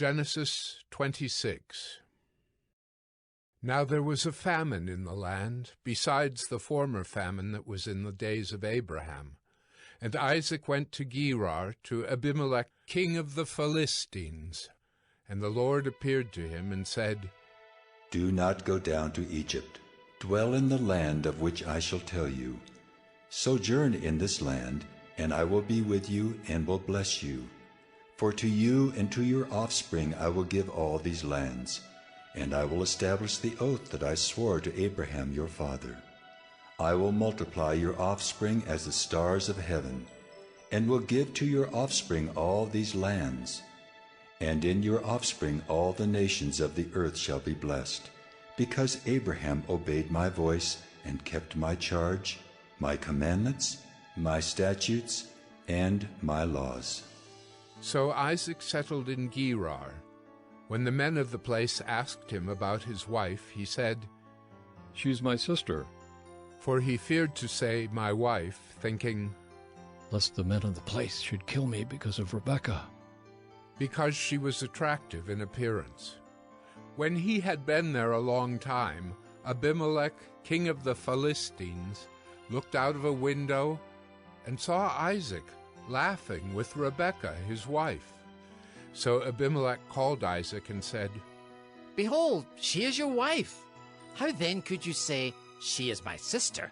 Genesis 26. Now there was a famine in the land, besides the former famine that was in the days of Abraham. And Isaac went to Gerar, to Abimelech, king of the Philistines. And the Lord appeared to him and said, Do not go down to Egypt. Dwell in the land of which I shall tell you. Sojourn in this land, and I will be with you and will bless you. For to you and to your offspring I will give all these lands, and I will establish the oath that I swore to Abraham your father. I will multiply your offspring as the stars of heaven, and will give to your offspring all these lands. And in your offspring all the nations of the earth shall be blessed, because Abraham obeyed my voice and kept my charge, my commandments, my statutes, and my laws. So Isaac settled in Gerar. When the men of the place asked him about his wife, he said, She's my sister. For he feared to say, my wife, thinking, Lest the men of the place should kill me because of Rebekah. Because she was attractive in appearance. When he had been there a long time, Abimelech, king of the Philistines, looked out of a window and saw Isaac laughing with Rebekah, his wife. So Abimelech called Isaac and said, Behold, she is your wife. How then could you say, She is my sister?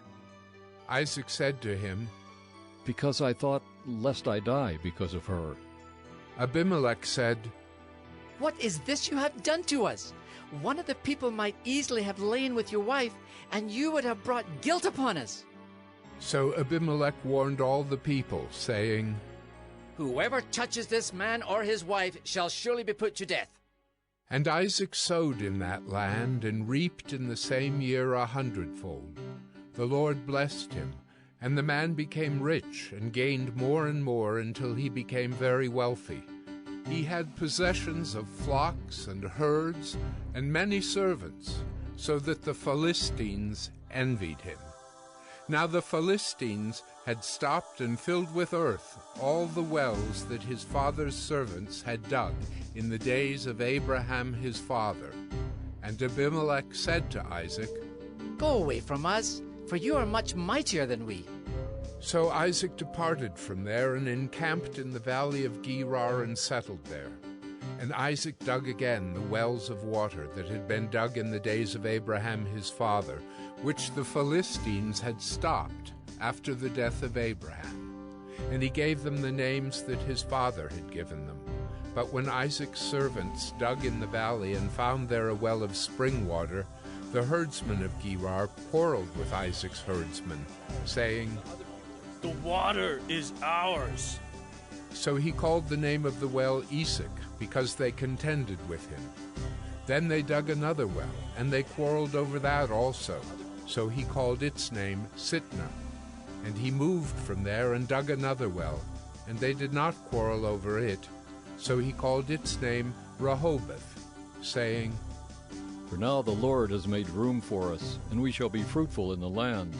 Isaac said to him, Because I thought, lest I die because of her. Abimelech said, What is this you have done to us? One of the people might easily have lain with your wife, and you would have brought guilt upon us. So Abimelech warned all the people, saying, Whoever touches this man or his wife shall surely be put to death. And Isaac sowed in that land, and reaped in the same year 100-fold. The Lord blessed him, and the man became rich, and gained more and more until he became very wealthy. He had possessions of flocks and herds, and many servants, so that the Philistines envied him. Now the Philistines had stopped and filled with earth all the wells that his father's servants had dug in the days of Abraham his father. And Abimelech said to Isaac, Go away from us, for you are much mightier than we. So Isaac departed from there and encamped in the valley of Gerar and settled there. And Isaac dug again the wells of water that had been dug in the days of Abraham his father, which the Philistines had stopped after the death of Abraham. And he gave them the names that his father had given them. But when Isaac's servants dug in the valley and found there a well of spring water, the herdsmen of Gerar quarreled with Isaac's herdsmen, saying, The water is ours. So he called the name of the well Esek, because they contended with him. Then they dug another well, and they quarreled over that also. So he called its name Sitnah. And he moved from there and dug another well, and they did not quarrel over it. So he called its name Rehoboth, saying, For now the Lord has made room for us, and we shall be fruitful in the land.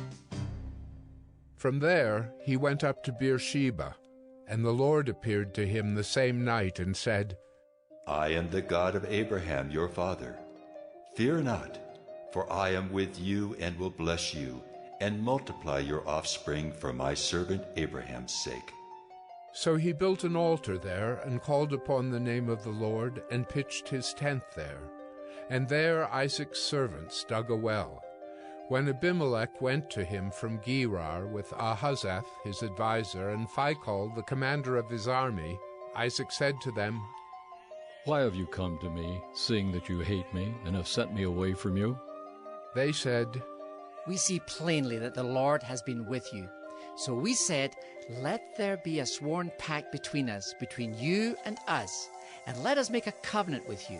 From there he went up to Beersheba, and the Lord appeared to him the same night and said, I am the God of Abraham your father. Fear not, for I am with you and will bless you, and multiply your offspring for my servant Abraham's sake. So he built an altar there, and called upon the name of the Lord, and pitched his tent there. And there Isaac's servants dug a well. When Abimelech went to him from Gerar with Ahuzzath his adviser, and Phicol the commander of his army, Isaac said to them, Why have you come to me, seeing that you hate me, and have sent me away from you? They said, We see plainly that the Lord has been with you. So we said, Let there be a sworn pact between us, between you and us, and let us make a covenant with you,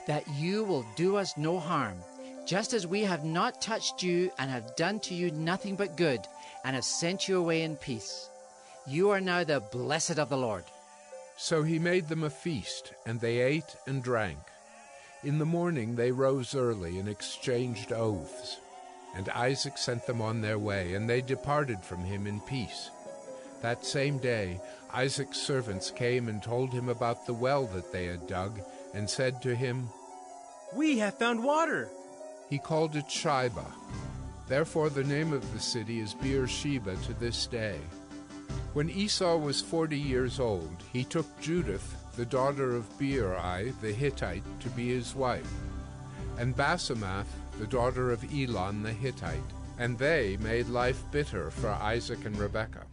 that you will do us no harm, just as we have not touched you and have done to you nothing but good, and have sent you away in peace. You are now the blessed of the Lord. So he made them a feast, and they ate and drank. In the morning they rose early and exchanged oaths. And Isaac sent them on their way, and they departed from him in peace. That same day Isaac's servants came and told him about the well that they had dug, and said to him, We have found water. He called it Sheba. Therefore the name of the city is Beersheba to this day. When Esau was 40 years old, he took Judith, the daughter of Beeri the Hittite, to be his wife, and Basemath, the daughter of Elon the Hittite, and they made life bitter for Isaac and Rebekah.